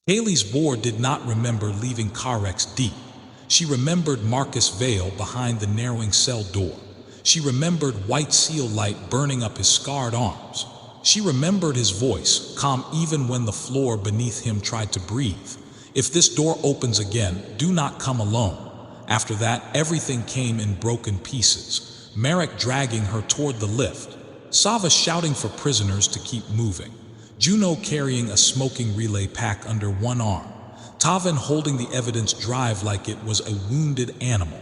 Haley's board did not remember leaving Carex deep. She remembered Marcus Vale behind the narrowing cell door. She remembered white seal light burning up his scarred arms. She remembered his voice, calm even when the floor beneath him tried to breathe. If this door opens again, do not come alone. After that, everything came in broken pieces. Merrick dragging her toward the lift. Sava shouting for prisoners to keep moving. Juno carrying a smoking relay pack under one arm. Tavan holding the evidence drive like it was a wounded animal.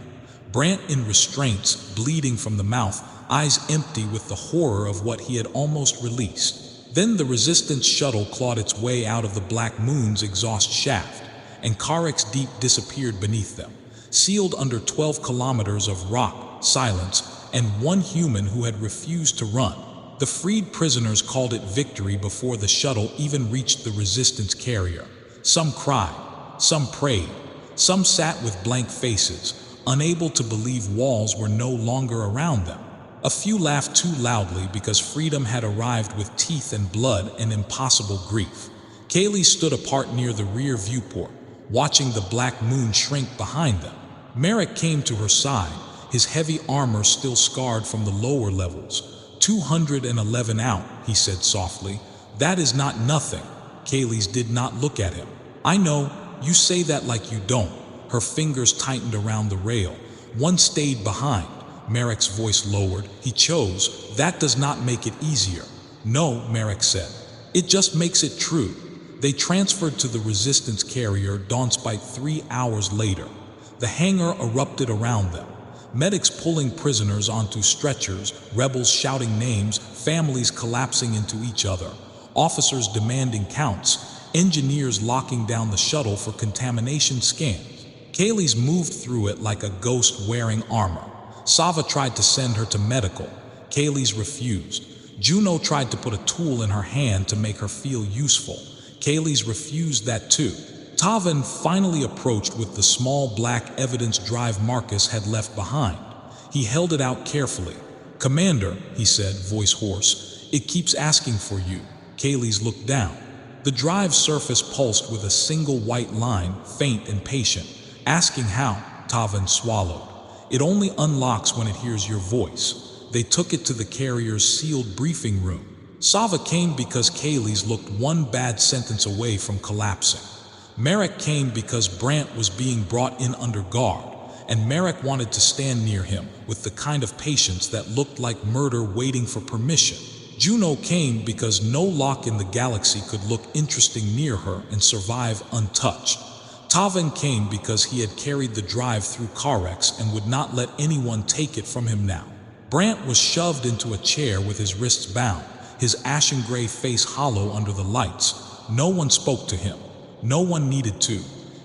Brant in restraints, bleeding from the mouth, eyes empty with the horror of what he had almost released. Then the Resistance shuttle clawed its way out of the Black Moon's exhaust shaft, and Carex Deep disappeared beneath them, sealed under 12 kilometers of rock, silence, and one human who had refused to run. The freed prisoners called it victory before the shuttle even reached the Resistance carrier. Some cried, some prayed, some sat with blank faces, unable to believe walls were no longer around them. A few laughed too loudly because freedom had arrived with teeth and blood and impossible grief. Kaylee stood apart near the rear viewport, watching the Black Moon shrink behind them. Merrick came to her side, his heavy armor still scarred from the lower levels. 211 out, he said softly. That is not nothing. Kaylee's did not look at him. I know, you say that like you don't. Her fingers tightened around the rail. One stayed behind. Merrick's voice lowered. He chose. That does not make it easier. No, Merrick said. It just makes it true. They transferred to the Resistance carrier Dawnspite 3 hours later. The hangar erupted around them. Medics pulling prisoners onto stretchers, rebels shouting names, families collapsing into each other, officers demanding counts, engineers locking down the shuttle for contamination scans. Kaylee's moved through it like a ghost wearing armor. Sava tried to send her to medical. Kaylee's refused. Juno tried to put a tool in her hand to make her feel useful. Kaylee's refused that too. Tavan finally approached with the small black evidence drive Marcus had left behind. He held it out carefully. Commander, he said, voice hoarse, it keeps asking for you. Kaylee's looked down. The drive surface pulsed with a single white line, faint and patient. Asking how, Tavan swallowed. It only unlocks when it hears your voice. They took it to the carrier's sealed briefing room. Sava came because Kaylee's looked one bad sentence away from collapsing. Merrick came because Brant was being brought in under guard, and Merrick wanted to stand near him with the kind of patience that looked like murder waiting for permission. Juno came because no lock in the galaxy could look interesting near her and survive untouched. Tavan came because he had carried the drive through Carex and would not let anyone take it from him now. Brant was shoved into a chair with his wrists bound, his ashen gray face hollow under the lights. No one spoke to him. No one needed to.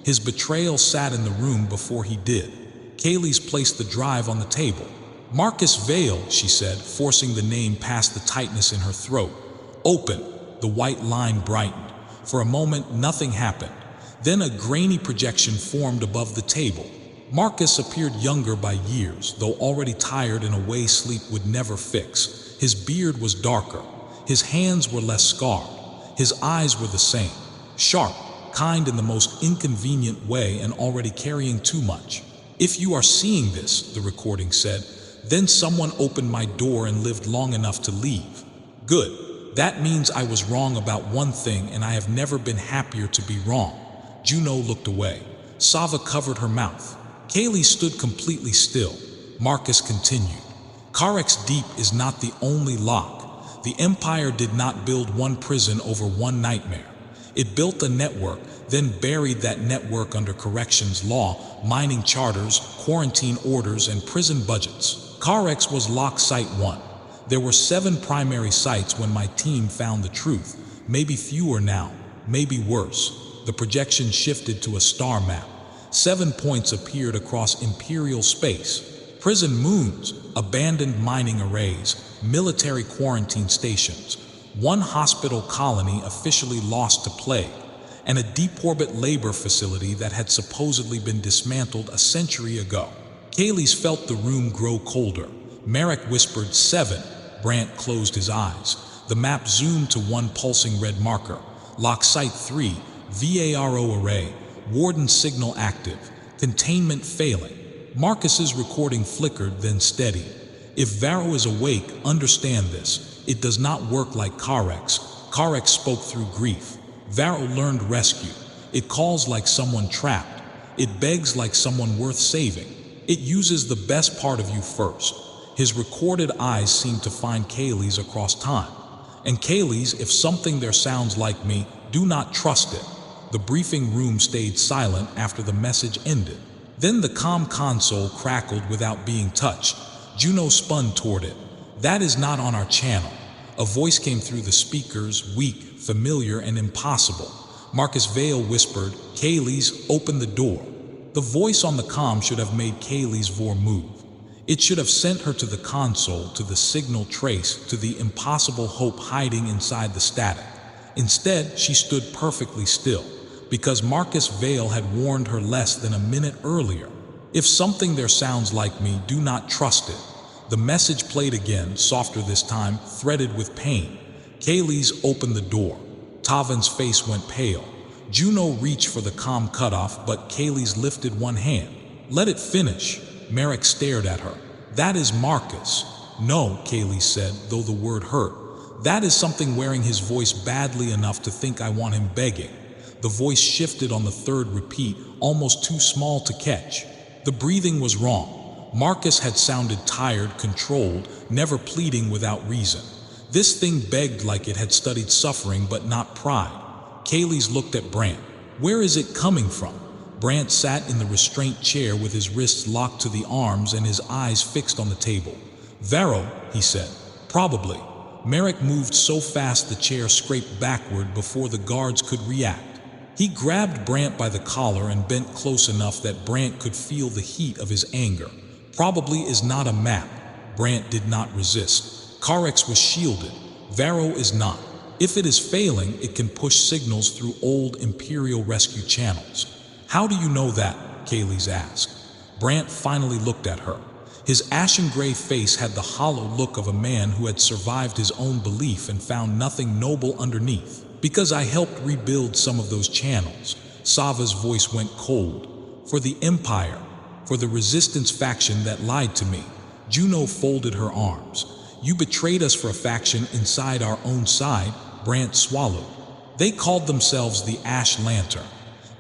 His betrayal sat in the room before he did. Kaylee's placed the drive on the table. Marcus Vale, she said, forcing the name past the tightness in her throat. Open. The white line brightened. For a moment, nothing happened. Then a grainy projection formed above the table. Marcus appeared younger by years, though already tired in a way sleep would never fix. His beard was darker. His hands were less scarred. His eyes were the same. Sharp, kind in the most inconvenient way and already carrying too much. If you are seeing this, the recording said, then someone opened my door and lived long enough to leave. Good. That means I was wrong about one thing and I have never been happier to be wrong. Juno looked away. Sava covered her mouth. Kaylee stood completely still. Marcus continued. Carex Deep is not the only lock. The Empire did not build one prison over one nightmare. It built a network, then buried that network under corrections law, mining charters, quarantine orders, and prison budgets. Carex was lock site 1. There were 7 primary sites when my team found the truth. Maybe fewer now, maybe worse. The projection shifted to a star map. 7 points appeared across imperial space. Prison moons, abandoned mining arrays, military quarantine stations, 1 hospital colony officially lost to plague, and a deep-orbit labor facility that had supposedly been dismantled a century ago. Kaylee's felt the room grow colder. Merrick whispered 7. Brant closed his eyes. The map zoomed to 1 pulsing red marker. Lock Site 3, VARO array, warden signal active, containment failing. Marcus's recording flickered, then steadied. If Varro is awake, understand this. It does not work like Karex. Karex spoke through grief. Varro learned rescue. It calls like someone trapped. It begs like someone worth saving. It uses the best part of you first. His recorded eyes seem to find Kaylee's across time. And Kaylee's, if something there sounds like me, do not trust it. The briefing room stayed silent after the message ended. Then the comm console crackled without being touched. Juno spun toward it. That is not on our channel. A voice came through the speakers, weak, familiar, and impossible. Marcus Vale whispered, Kaylee's, open the door. The voice on the comm should have made Kaylee's vor move. It should have sent her to the console, to the signal trace, to the impossible hope hiding inside the static. Instead, she stood perfectly still, because Marcus Vale had warned her less than a minute earlier. If something there sounds like me, do not trust it. The message played again, softer this time, threaded with pain. Kaylee's, opened the door. Tavan's face went pale. Juno reached for the comm cutoff, but Kaylee's lifted one hand. Let it finish. Merrick stared at her. That is Marcus. No, Kaylee said, though the word hurt. That is something wearing his voice badly enough to think I want him begging. The voice shifted on the third repeat, almost too small to catch. The breathing was wrong. Marcus had sounded tired, controlled, never pleading without reason. This thing begged like it had studied suffering but not pride. Kaylee's looked at Brant. Where is it coming from? Brant sat in the restraint chair with his wrists locked to the arms and his eyes fixed on the table. Varro, he said. Probably. Merrick moved so fast the chair scraped backward before the guards could react. He grabbed Brant by the collar and bent close enough that Brant could feel the heat of his anger. Probably is not a map. Brant did not resist. Karex was shielded. Varro is not. If it is failing, it can push signals through old Imperial rescue channels. How do you know that? Kaylee's asked. Brant finally looked at her. His ashen gray face had the hollow look of a man who had survived his own belief and found nothing noble underneath. Because I helped rebuild some of those channels. Sava's voice went cold. For the Empire. For the resistance faction that lied to me. Juno folded her arms. You betrayed us for a faction inside our own side, Brant swallowed. They called themselves the Ash Lantern.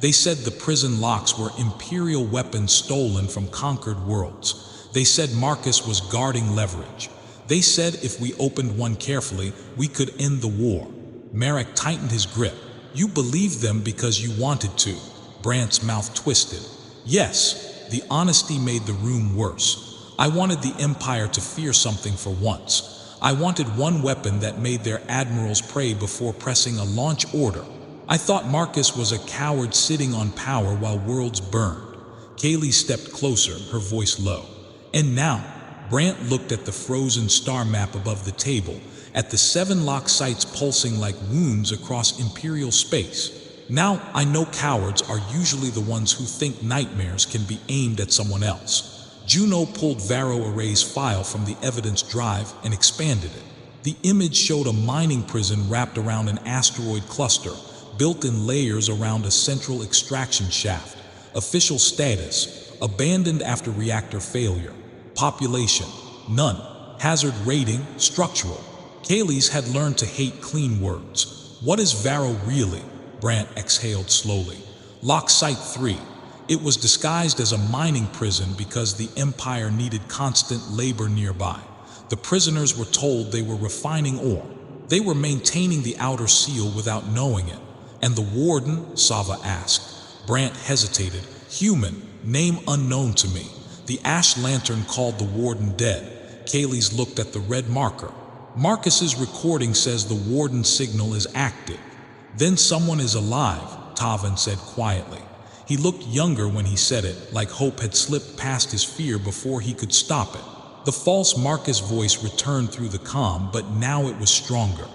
They said the prison locks were Imperial weapons stolen from conquered worlds. They said Marcus was guarding leverage. They said if we opened one carefully, we could end the war. Merrick tightened his grip. You believed them because you wanted to. Brant's mouth twisted. Yes, the honesty made the room worse. I wanted the Empire to fear something for once. I wanted one weapon that made their admirals pray before pressing a launch order. I thought Marcus was a coward sitting on power while worlds burned. Kaylee stepped closer, her voice low. And now, Brant looked at the frozen star map above the table, at the 7 lock sites pulsing like wounds across Imperial space. Now, I know cowards are usually the ones who think nightmares can be aimed at someone else. Juno pulled Varro Array's file from the evidence drive and expanded it. The image showed a mining prison wrapped around an asteroid cluster, built in layers around a central extraction shaft. Official status, abandoned after reactor failure. Population, none. Hazard rating, structural. Kaylee's had learned to hate clean words. What is Varro really? Brant exhaled slowly. Lock Site 3. It was disguised as a mining prison because the Empire needed constant labor nearby. The prisoners were told they were refining ore. They were maintaining the outer seal without knowing it. And the warden? Sava asked. Brant hesitated. Human, name unknown to me. The Ash Lantern called the warden dead. Kaylee's looked at the red marker. Marcus's recording says the warden's signal is active. Then someone is alive, Tavan said quietly. He looked younger when he said it, like hope had slipped past his fear before he could stop it. The false Marcus voice returned through the comm, but now it was stronger.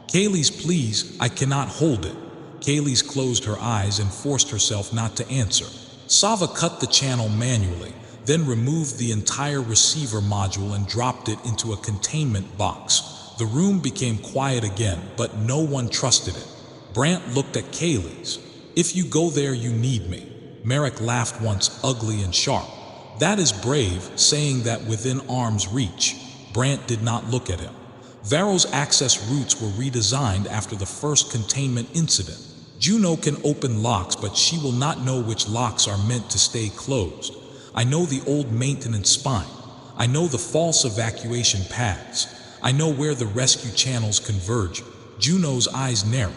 Kaylee's, please, I cannot hold it. Kaylee's closed her eyes and forced herself not to answer. Sava cut the channel manually, then removed the entire receiver module and dropped it into a containment box. The room became quiet again, but no one trusted it. Brant looked at Kaylee's. If you go there, you need me. Merrick laughed once, ugly and sharp. That is brave, saying that within arm's reach. Brant did not look at him. Varro's access routes were redesigned after the first containment incident. Juno can open locks, but she will not know which locks are meant to stay closed. I know the old maintenance spine. I know the false evacuation paths. I know where the rescue channels converge. Juno's eyes narrowed.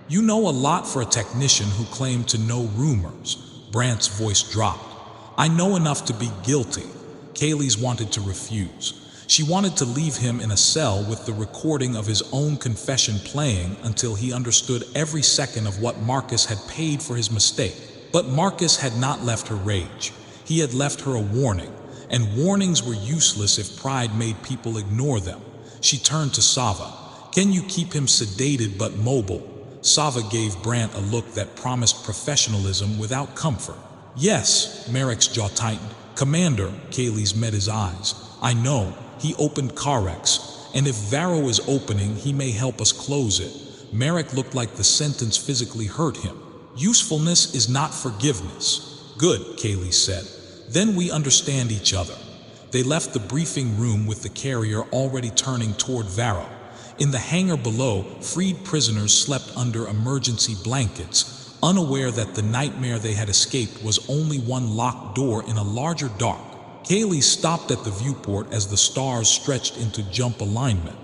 You know a lot for a technician who claimed to know rumors. Brant's voice dropped. I know enough to be guilty. Kaylee's wanted to refuse. She wanted to leave him in a cell with the recording of his own confession playing until he understood every second of what Marcus had paid for his mistake. But Marcus had not left her rage. He had left her a warning, and warnings were useless if pride made people ignore them. She turned to Sava. Can you keep him sedated but mobile? Sava gave Brant a look that promised professionalism without comfort. Yes, Merrick's jaw tightened. Commander, Kaylee's met his eyes. I know. He opened Carex, and if Varro is opening, he may help us close it. Merrick looked like the sentence physically hurt him. Usefulness is not forgiveness. Good, Kaylee said. Then we understand each other. They left the briefing room with the carrier already turning toward Varro. In the hangar below, freed prisoners slept under emergency blankets, unaware that the nightmare they had escaped was only one locked door in a larger dark. Kaylee stopped at the viewport as the stars stretched into jump alignment.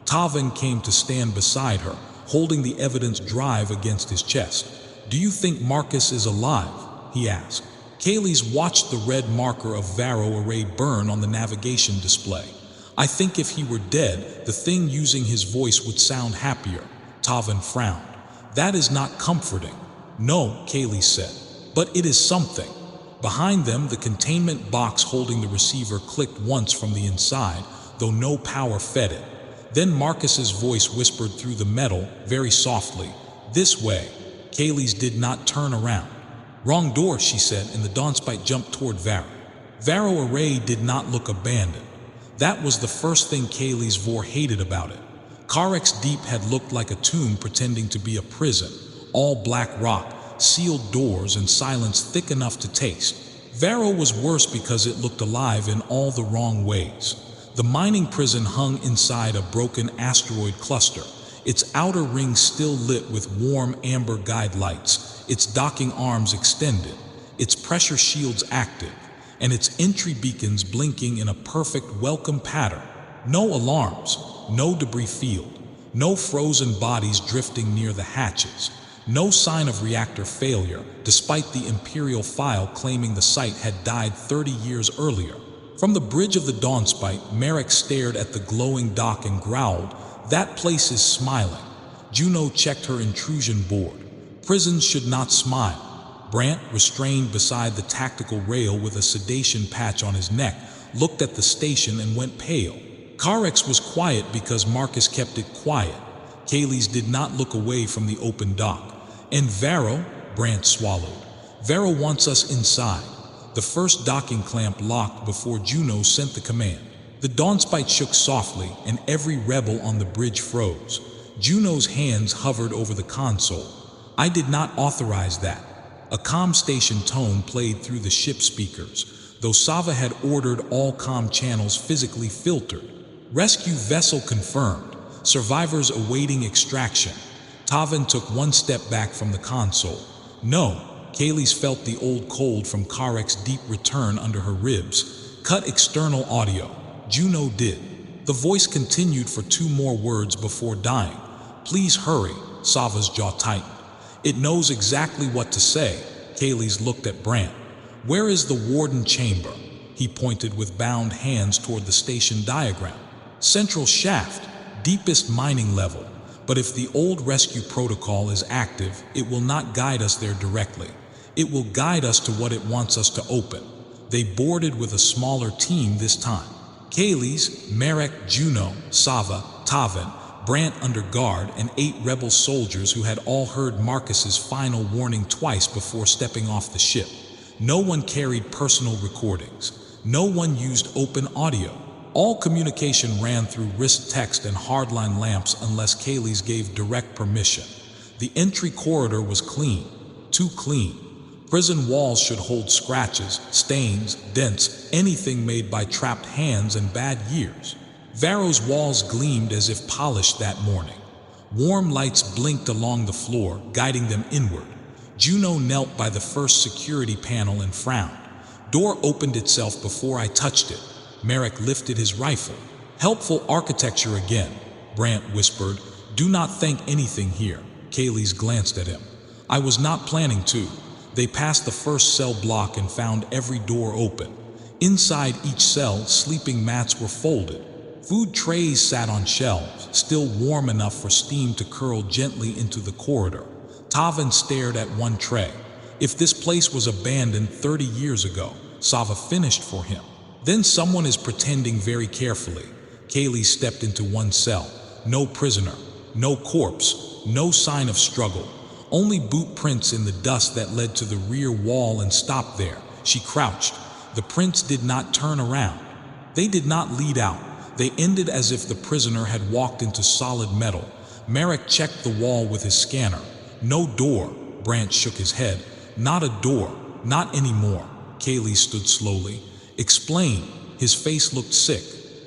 Tavin came to stand beside her, holding the evidence drive against his chest. Do you think Marcus is alive? He asked. Kaylee's watched the red marker of Varro array burn on the navigation display. I think if he were dead, the thing using his voice would sound happier. Tavin frowned. That is not comforting. No, Kaylee said, but it is something. Behind them, the containment box holding the receiver clicked once from the inside, though no power fed it. Then Marcus's voice whispered through the metal, very softly, "This way." Kaylee's did not turn around. "Wrong door," she said, and the Dawnspite jumped toward Varro. Varro array did not look abandoned. That was the first thing Kaylee's Vor hated about it. Carex Deep had looked like a tomb pretending to be a prison, all black rock, sealed doors, and silence thick enough to taste. Varro was worse because it looked alive in all the wrong ways. The mining prison hung inside a broken asteroid cluster, its outer ring still lit with warm amber guide lights, its docking arms extended, its pressure shields active, and its entry beacons blinking in a perfect welcome pattern. No alarms, no debris field, no frozen bodies drifting near the hatches. No sign of reactor failure, despite the Imperial file claiming the site had died 30 years earlier. From the bridge of the Dawnspite, Merrick stared at the glowing dock and growled, "That place is smiling." Juno checked her intrusion board. Prisons should not smile. Brant, restrained beside the tactical rail with a sedation patch on his neck, looked at the station and went pale. Carex was quiet because Marcus kept it quiet. Kaylee's did not look away from the open dock. And Varro, Brant swallowed. Varro wants us inside. The first docking clamp locked before Juno sent the command. The Dawnspite shook softly, and every rebel on the bridge froze. Juno's hands hovered over the console. I did not authorize that. A comm station tone played through the ship speakers, though Sava had ordered all comm channels physically filtered. Rescue vessel confirmed. Survivors awaiting extraction. Tavin took one step back from the console. No, Kaylee's felt the old cold from Carex Deep return under her ribs. Cut external audio. Juno did. The voice continued for 2 more words before dying. Please hurry. Sava's jaw tightened. It knows exactly what to say. Kaylee's looked at Brant. Where is the warden chamber? He pointed with bound hands toward the station diagram. Central shaft, deepest mining level. But if the old rescue protocol is active, it will not guide us there directly. It will guide us to what it wants us to open. They boarded with a smaller team this time. Kaylee's, Merrick, Juno, Sava, Tavin, Brant under guard, and 8 rebel soldiers who had all heard Marcus's final warning twice before stepping off the ship. No one carried personal recordings. No one used open audio. All communication ran through wrist text and hardline lamps unless Kaylee's gave direct permission. The entry corridor was clean. too clean. Prison walls should hold scratches, stains, dents, anything made by trapped hands and bad years. Varro's walls gleamed as if polished that morning. Warm lights blinked along the floor, guiding them inward. Juno knelt by the first security panel and frowned. Door opened itself before I touched it. Merrick lifted his rifle. Helpful architecture again, Brant whispered. Do not think anything here. Kaylee's glanced at him. I was not planning to. They passed the first cell block and found every door open. Inside each cell, sleeping mats were folded. Food trays sat on shelves, still warm enough for steam to curl gently into the corridor. Tavan stared at one tray. If this place was abandoned 30 years ago, Sava finished for him. Then someone is pretending very carefully. Kaylee stepped into one cell. No prisoner, no corpse, no sign of struggle. Only boot prints in the dust that led to the rear wall and stopped there. She crouched. The prints did not turn around. They did not lead out. They ended as if the prisoner had walked into solid metal. Merrick checked the wall with his scanner. No door. Branch shook his head. Not a door. Not anymore. Kaylee stood slowly. Explain. His face looked sick.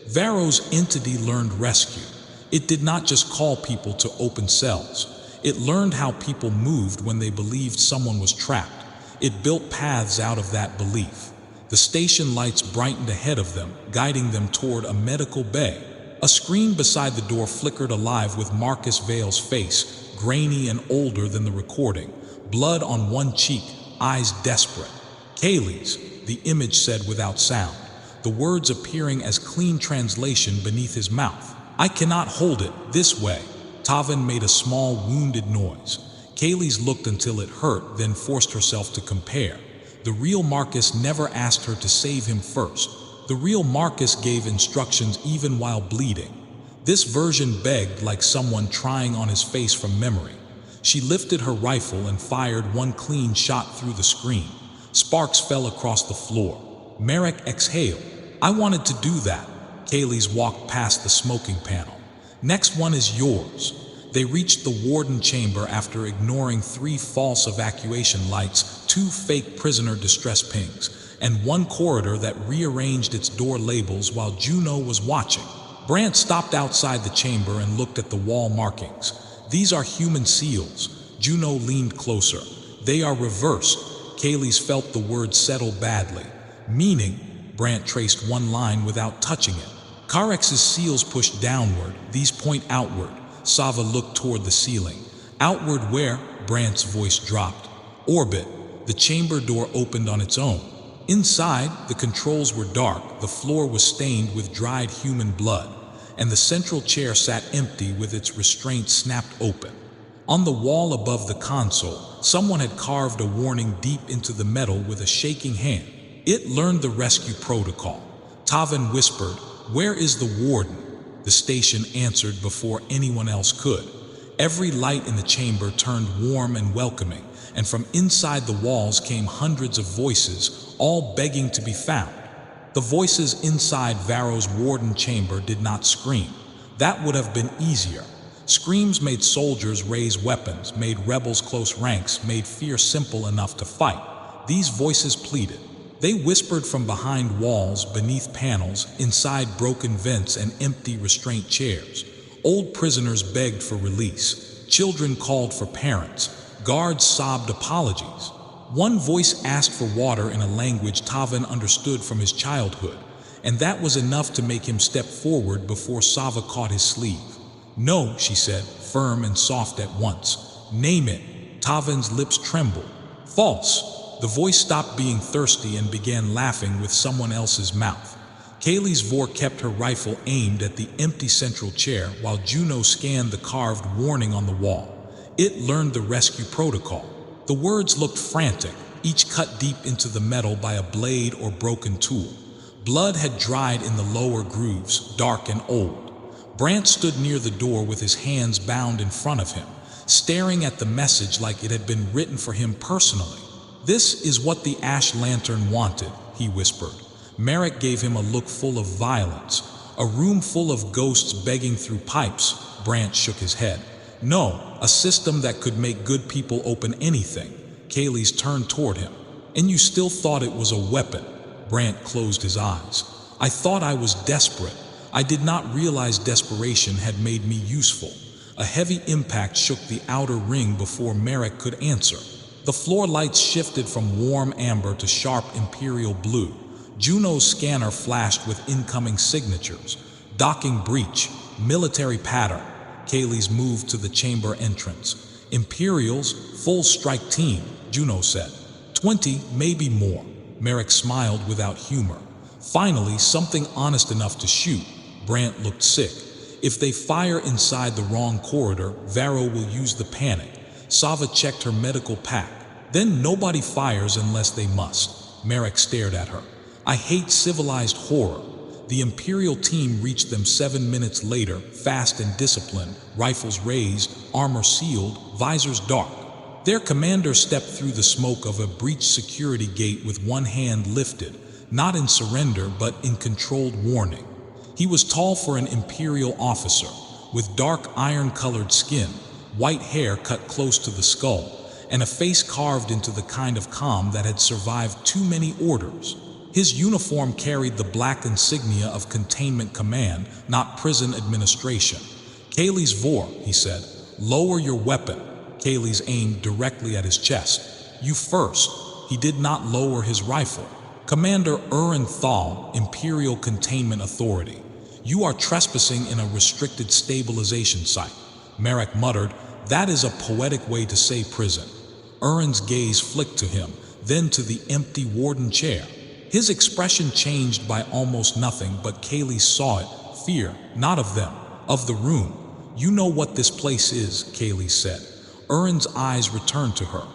Varro's entity learned rescue. It did not just call people to open cells. It learned how people moved when they believed someone was trapped. It built paths out of that belief. The station lights brightened ahead of them, guiding them toward a medical bay. A screen beside the door flickered alive with Marcus Vale's face, grainy and older than the recording. Blood on one cheek, eyes desperate. Kaylee's, the image said without sound, the words appearing as clean translation beneath his mouth. I cannot hold it, this way. Tavan made a small, wounded noise. Kaylee's looked until it hurt, then forced herself to compare. The real Marcus never asked her to save him first. The real Marcus gave instructions even while bleeding. This version begged like someone trying on his face from memory. She lifted her rifle and fired one clean shot through the screen. Sparks fell across the floor. Merrick exhaled. I wanted to do that. Kaylee's walked past the smoking panel. Next one is yours. They reached the warden chamber after ignoring 3 false evacuation lights, 2 fake prisoner distress pings, and one corridor that rearranged its door labels while Juno was watching. Brant stopped outside the chamber and looked at the wall markings. These are human seals. Juno leaned closer. They are reversed. Kaylee's felt the word settle badly. Meaning, Brant traced one line without touching it. Carex's seals push downward, these point outward. Sava looked toward the ceiling. Outward where? Brant's voice dropped. Orbit. The chamber door opened on its own. Inside, the controls were dark, the floor was stained with dried human blood, and the central chair sat empty with its restraint snapped open. On the wall above the console, someone had carved a warning deep into the metal with a shaking hand. It learned the rescue protocol. Tavan whispered, "Where is the warden?" The station answered before anyone else could. Every light in the chamber turned warm and welcoming, and from inside the walls came hundreds of voices, all begging to be found. The voices inside Varro's warden chamber did not scream. That would have been easier. Screams made soldiers raise weapons, made rebels close ranks, made fear simple enough to fight. These voices pleaded. They whispered from behind walls, beneath panels, inside broken vents and empty restraint chairs. Old prisoners begged for release. Children called for parents. Guards sobbed apologies. One voice asked for water in a language Tavan understood from his childhood, and that was enough to make him step forward before Sava caught his sleeve. "No," she said, firm and soft at once. "Name it." Tavan's lips trembled. "False." The voice stopped being thirsty and began laughing with someone else's mouth. Kaylee's Vor kept her rifle aimed at the empty central chair while Juno scanned the carved warning on the wall. It learned the rescue protocol. The words looked frantic, each cut deep into the metal by a blade or broken tool. Blood had dried in the lower grooves, dark and old. Brant stood near the door with his hands bound in front of him, staring at the message like it had been written for him personally. "This is what the Ash Lantern wanted," he whispered. Merrick gave him a look full of violence. "A room full of ghosts begging through pipes." Brant shook his head. "No, a system that could make good people open anything." Kaylee's turned toward him. And you still thought it was a weapon? Brant closed his eyes. I thought I was desperate. I did not realize desperation had made me useful. A heavy impact shook the outer ring before Merrick could answer. The floor lights shifted from warm amber to sharp imperial blue. Juno's scanner flashed with incoming signatures. Docking breach, military pattern. Kaylee's moved to the chamber entrance. Imperials, full strike team, Juno said. 20, maybe more. Merrick smiled without humor. Finally, something honest enough to shoot. Brant looked sick. If they fire inside the wrong corridor, Varro will use the panic. Sava checked her medical pack. Then nobody fires unless they must. Merrick stared at her. I hate civilized horror. The Imperial team reached them 7 minutes later, fast and disciplined, rifles raised, armor sealed, visors dark. Their commander stepped through the smoke of a breached security gate with one hand lifted, not in surrender but in controlled warning. He was tall for an Imperial officer, with dark iron-colored skin, white hair cut close to the skull, and a face carved into the kind of calm that had survived too many orders. His uniform carried the black insignia of Containment Command, not prison administration. Kaylee's Vor, he said. Lower your weapon. Kaylee's aimed directly at his chest. You first. He did not lower his rifle. Commander Urin Thal, Imperial Containment Authority. You are trespassing in a restricted stabilization site. Merrick muttered, that is a poetic way to say prison. Urin's gaze flicked to him, then to the empty warden chair. His expression changed by almost nothing, but Kaylee saw it. Fear, not of them, of the room. You know what this place is, Kaylee said. Urin's eyes returned to her.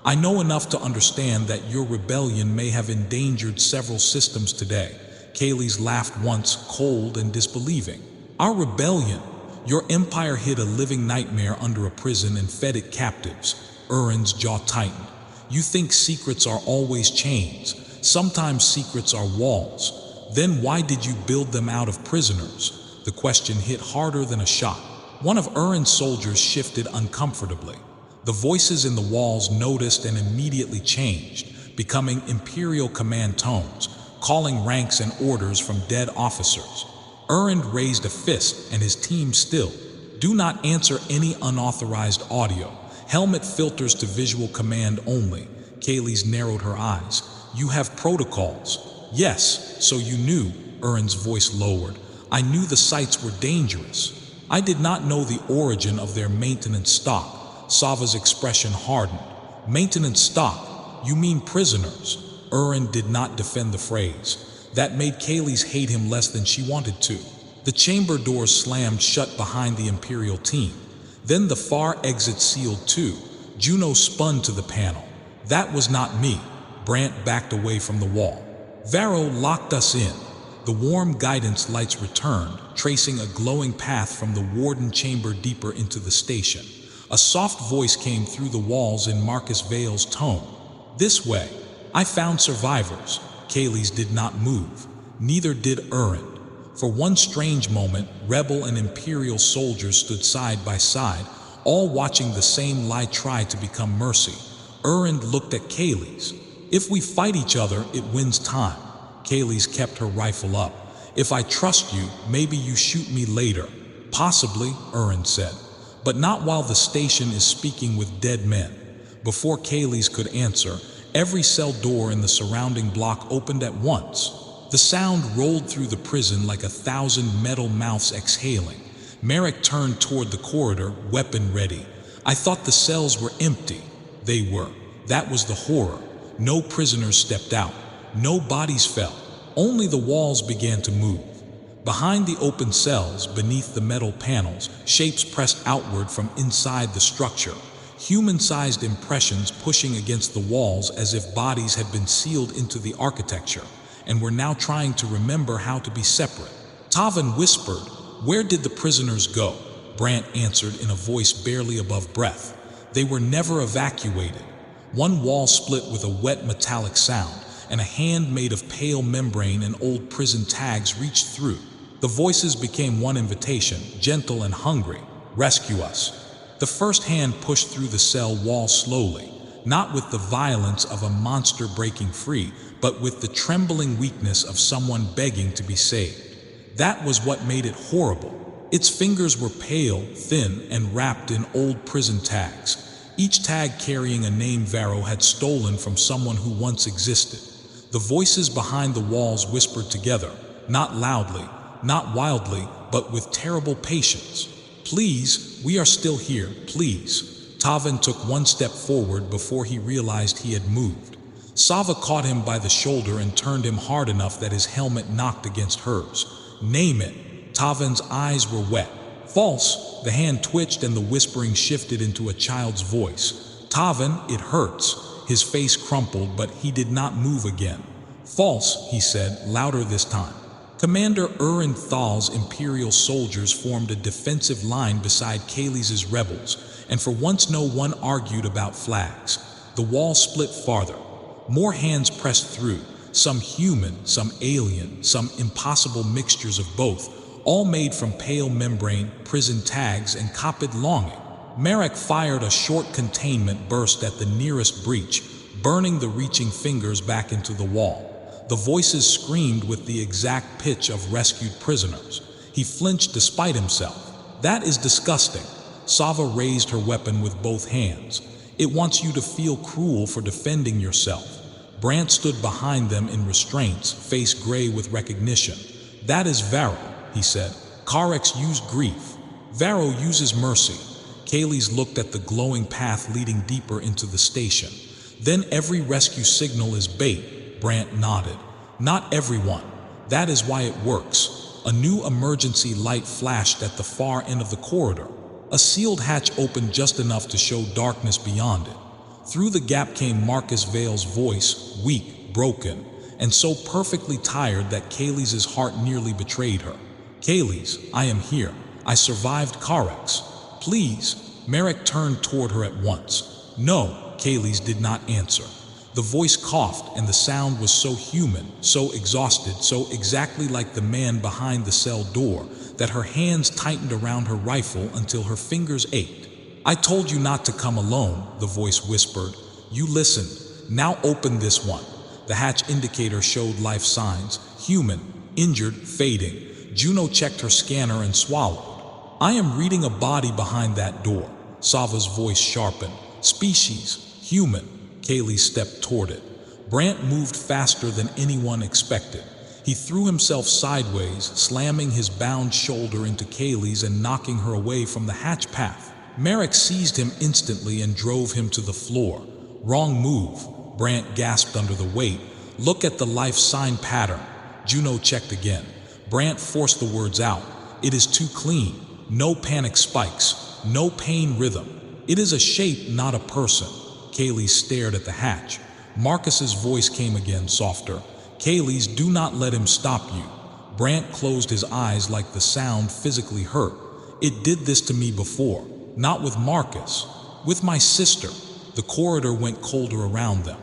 I know enough to understand that your rebellion may have endangered several systems today. Kaylee's laughed once, cold and disbelieving. Our rebellion? Your empire hid a living nightmare under a prison and fed it captives. Urin's jaw tightened. You think secrets are always chains. Sometimes secrets are walls. Then why did you build them out of prisoners? The question hit harder than a shot. One of Urin's soldiers shifted uncomfortably. The voices in the walls noticed and immediately changed, becoming Imperial command tones, calling ranks and orders from dead officers. Urin raised a fist and his team stilled. Do not answer any unauthorized audio. Helmet filters to visual command only. Kaylee's narrowed her eyes. You have protocols. Yes, so you knew, Urin's voice lowered. I knew the sites were dangerous. I did not know the origin of their maintenance stock. Sava's expression hardened. Maintenance stock? You mean prisoners? Urin did not defend the phrase. That made Kaylee's hate him less than she wanted to. The chamber doors slammed shut behind the Imperial team. Then the far exit sealed too. Juno spun to the panel. That was not me. Brant backed away from the wall. Varro locked us in. The warm guidance lights returned, tracing a glowing path from the warden chamber deeper into the station. A soft voice came through the walls in Marcus Vale's tone. This way. I found survivors. Kaylee's did not move. Neither did Urin. For one strange moment, rebel and Imperial soldiers stood side by side, all watching the same lie try to become mercy. Urin looked at Kaylee's. If we fight each other, it wins time. Kaylee's kept her rifle up. If I trust you, maybe you shoot me later. Possibly, Urin said. But not while the station is speaking with dead men. Before Kaylee's could answer, every cell door in the surrounding block opened at once. The sound rolled through the prison like 1,000 metal mouths exhaling. Merrick turned toward the corridor, weapon ready. I thought the cells were empty. They were. That was the horror. No prisoners stepped out. No bodies fell. Only the walls began to move. Behind the open cells, beneath the metal panels, shapes pressed outward from inside the structure. Human-sized impressions pushing against the walls as if bodies had been sealed into the architecture, and were now trying to remember how to be separate. Tavan whispered, "Where did the prisoners go?" Brant answered in a voice barely above breath. "They were never evacuated." One wall split with a wet metallic sound, and a hand made of pale membrane and old prison tags reached through. The voices became one invitation, gentle and hungry. "Rescue us." The first hand pushed through the cell wall slowly. not with the violence of a monster breaking free, but with the trembling weakness of someone begging to be saved. That was what made it horrible. Its fingers were pale, thin, and wrapped in old prison tags, each tag carrying a name Varro had stolen from someone who once existed. The voices behind the walls whispered together, not loudly, not wildly, but with terrible patience. "Please, we are still here, please." Tavin took one step forward before he realized he had moved. Sava caught him by the shoulder and turned him hard enough that his helmet knocked against hers. "Name it." Tavin's eyes were wet. "False." The hand twitched and the whispering shifted into a child's voice. "Tavin, it hurts." His face crumpled, but he did not move again. "False," he said, louder this time. Commander Thal's Imperial soldiers formed a defensive line beside Kaylee's rebels, and for once no one argued about flags. The wall split farther. More hands pressed through, some human, some alien, some impossible mixtures of both, all made from pale membrane, prison tags, and copid longing. Marek fired a short containment burst at the nearest breach, burning the reaching fingers back into the wall. The voices screamed with the exact pitch of rescued prisoners. He flinched despite himself. "That is disgusting." Sava raised her weapon with both hands. "It wants you to feel cruel for defending yourself." Brant stood behind them in restraints, face gray with recognition. "That is Varro," he said. "Karex used grief. Varro uses mercy." Kaylee's looked at the glowing path leading deeper into the station. "Then every rescue signal is bait," Brant nodded. "Not everyone. That is why it works." A new emergency light flashed at the far end of the corridor. A sealed hatch opened just enough to show darkness beyond it. Through the gap came Marcus Vale's voice, weak, broken, and so perfectly tired that Kaylee's heart nearly betrayed her. "Kaylee's, I am here. I survived Karex. Please." Marek turned toward her at once. "No." Kaylee's did not answer. The voice coughed, and the sound was so human, so exhausted, so exactly like the man behind the cell door, that her hands tightened around her rifle until her fingers ached. "I told you not to come alone," the voice whispered. "You listened. Now open this one." The hatch indicator showed life signs: human, injured, fading. Juno checked her scanner and swallowed. "I am reading a body behind that door." Sava's voice sharpened. "Species, human." Kaylee stepped toward it. Brant moved faster than anyone expected. He threw himself sideways, slamming his bound shoulder into Kaylee's and knocking her away from the hatch path. Marek seized him instantly and drove him to the floor. "Wrong move." Brant gasped under the weight. "Look at the life sign pattern." Juno checked again. Brant forced the words out. "It is too clean. No panic spikes. No pain rhythm. It is a shape, not a person." Kaylee stared at the hatch. Marcus's voice came again, softer. "Kaylee's, do not let him stop you." Brant closed his eyes like the sound physically hurt. "It did this to me before. Not with Marcus. With my sister." The corridor went colder around them.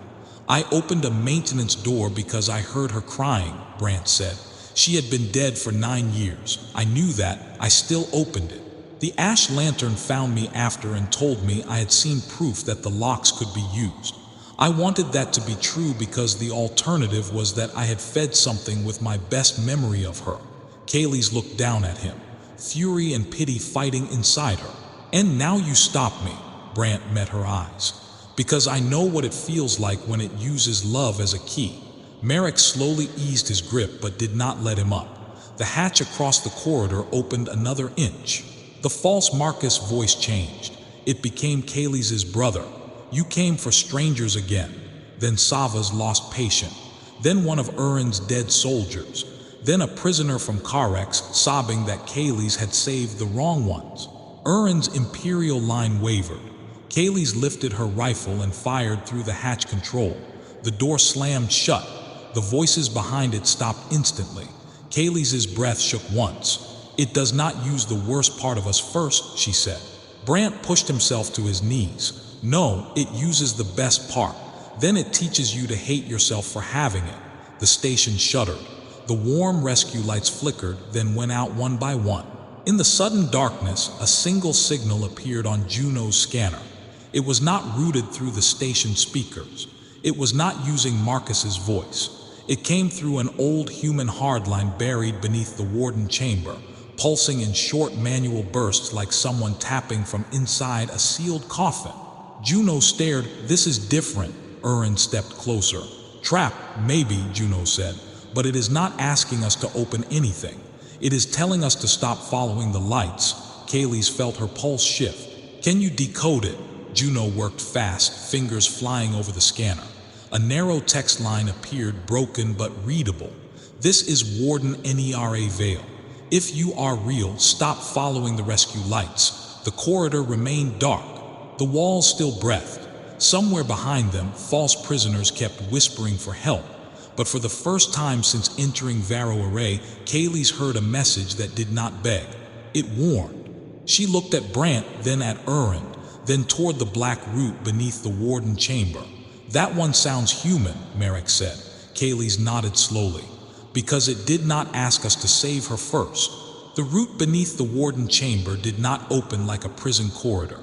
"I opened a maintenance door because I heard her crying," Brant said. "She had been dead for 9 years. I knew that. I still opened it. The ash lantern found me after and told me I had seen proof that the locks could be used. I wanted that to be true because the alternative was that I had fed something with my best memory of her." Kaylee's looked down at him, fury and pity fighting inside her. "And now you stop me." Brant met her eyes. "Because I know what it feels like when it uses love as a key." Marek slowly eased his grip but did not let him up. The hatch across the corridor opened another inch. The false Marcus voice changed. It became Kaylee's brother. "You came for strangers again." Then Sava's lost patient. Then one of Urin's dead soldiers. Then a prisoner from Karex sobbing that Kaylee's had saved the wrong ones. Urin's Imperial line wavered. Kaylee's lifted her rifle and fired through the hatch control. The door slammed shut. The voices behind it stopped instantly. Kaylee's breath shook once. "It does not use the worst part of us first," she said. Brant pushed himself to his knees. "No, it uses the best part. Then it teaches you to hate yourself for having it." The station shuddered. The warm rescue lights flickered, then went out one by one. In the sudden darkness, a single signal appeared on Juno's scanner. It was not rooted through the station speakers. It was not using Marcus's voice. It came through an old human hardline buried beneath the warden chamber, pulsing in short manual bursts like someone tapping from inside a sealed coffin. Juno stared. "This is different." Urin stepped closer. "Trap, maybe," Juno said, "but it is not asking us to open anything. It is telling us to stop following the lights." Kaylee felt her pulse shift. "Can you decode it?" Juno worked fast, fingers flying over the scanner. A narrow text line appeared, broken but readable. "This is Warden Nera Vale. If you are real, stop following the rescue lights." The corridor remained dark. The walls still breathed. Somewhere behind them, false prisoners kept whispering for help. But for the first time since entering Varo Array, Kaylee heard a message that did not beg. It warned. She looked at Brant, then at Urin, then toward the black root beneath the warden chamber. "That one sounds human," Merrick said. Kaylee nodded slowly. "Because it did not ask us to save her first." The root beneath the warden chamber did not open like a prison corridor.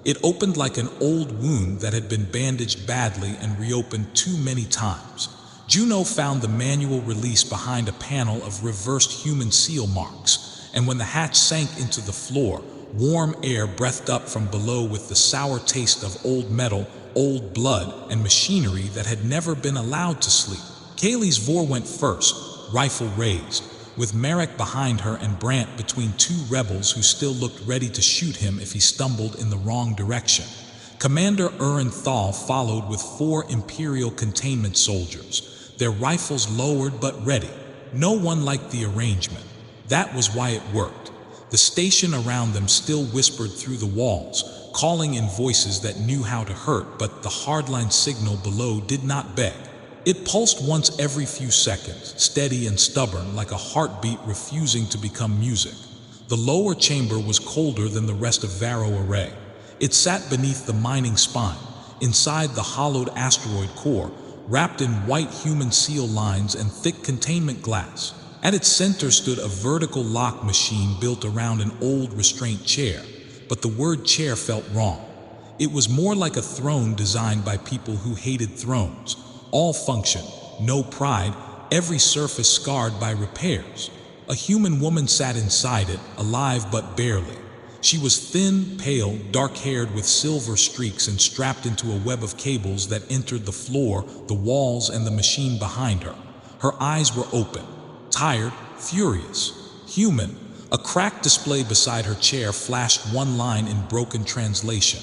It opened like an old wound that had been bandaged badly and reopened too many times. Juno found the manual release behind a panel of reversed human seal marks, and when the hatch sank into the floor, warm air breathed up from below with the sour taste of old metal, old blood, and machinery that had never been allowed to sleep. Kaylee's Vor went first, rifle raised, with Merrick behind her and Brant between two rebels who still looked ready to shoot him if he stumbled in the wrong direction. Commander Urin Thal followed with 4 Imperial containment soldiers, their rifles lowered but ready. No one liked the arrangement. That was why it worked. The station around them still whispered through the walls, calling in voices that knew how to hurt, but the hardline signal below did not beg. It pulsed once every few seconds, steady and stubborn, like a heartbeat refusing to become music. The lower chamber was colder than the rest of Varo Array. It sat beneath the mining spine, inside the hollowed asteroid core, wrapped in white human seal lines and thick containment glass. At its center stood a vertical lock machine built around an old restraint chair, but the word chair felt wrong. It was more like a throne designed by people who hated thrones. All function, no pride, every surface scarred by repairs. A human woman sat inside it, alive but barely. She was thin, pale, dark-haired with silver streaks and strapped into a web of cables that entered the floor, the walls, and the machine behind her. Her eyes were open, tired, furious, human. A cracked display beside her chair flashed one line in broken translation.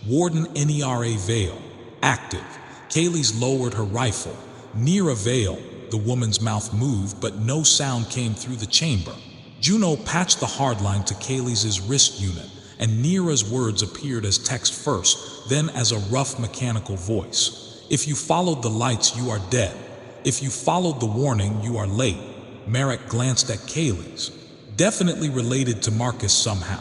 Warden Nera Vale, active. Kaylee lowered her rifle. Nera Vale. The woman's mouth moved, but no sound came through the chamber. Juno patched the hardline to Kaylee's wrist unit, and Nera's words appeared as text first, then as a rough mechanical voice. "If you followed the lights, you are dead. If you followed the warning, you are late." Merrick glanced at Kaylee's. Definitely related to Marcus somehow.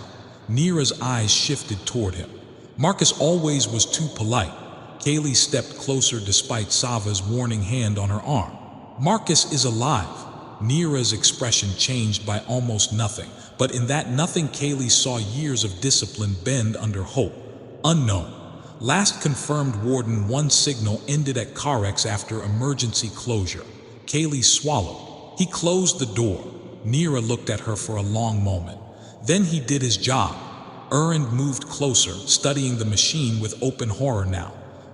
Nera's eyes shifted toward him. Marcus always was too polite. Kaylee stepped closer despite Sava's warning hand on her arm. "Marcus is alive." Nera's expression changed by almost nothing, but in that nothing Kaylee saw years of discipline bend under hope. Unknown. Last confirmed Warden 1 signal ended at Carex after emergency closure. Kaylee swallowed. He closed the door. Nera looked at her for a long moment. Then he did his job. Urin moved closer, studying the machine with open horror now.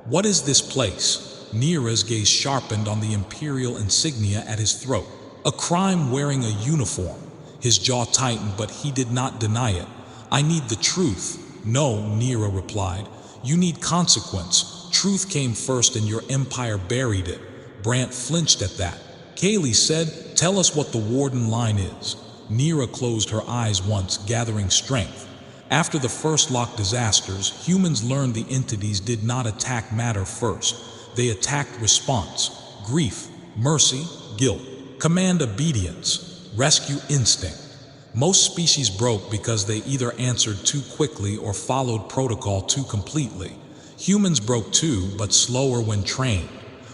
"What is this place?" Nera's gaze sharpened on the Imperial insignia at his throat. A crime wearing a uniform. His jaw tightened, but he did not deny it. "I need the truth." "No," Nera replied. "You need consequence. Truth came first and your empire buried it." Brant flinched at that. Kaylee said, "Tell us what the warden line is." Nera closed her eyes once, gathering strength. After the first lock disasters, humans learned the entities did not attack matter first. They attacked response, grief, mercy, guilt, command obedience, rescue instinct. Most species broke because they either answered too quickly or followed protocol too completely. Humans broke too, but slower when trained.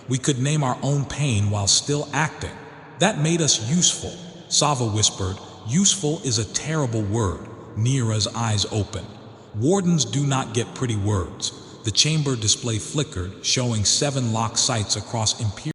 We could name our own pain while still acting. That made us useful. Sava whispered, "Useful is a terrible word." Nera's eyes opened. "Wardens do not get pretty words. The chamber display flickered, showing 7 locked sights across Imperial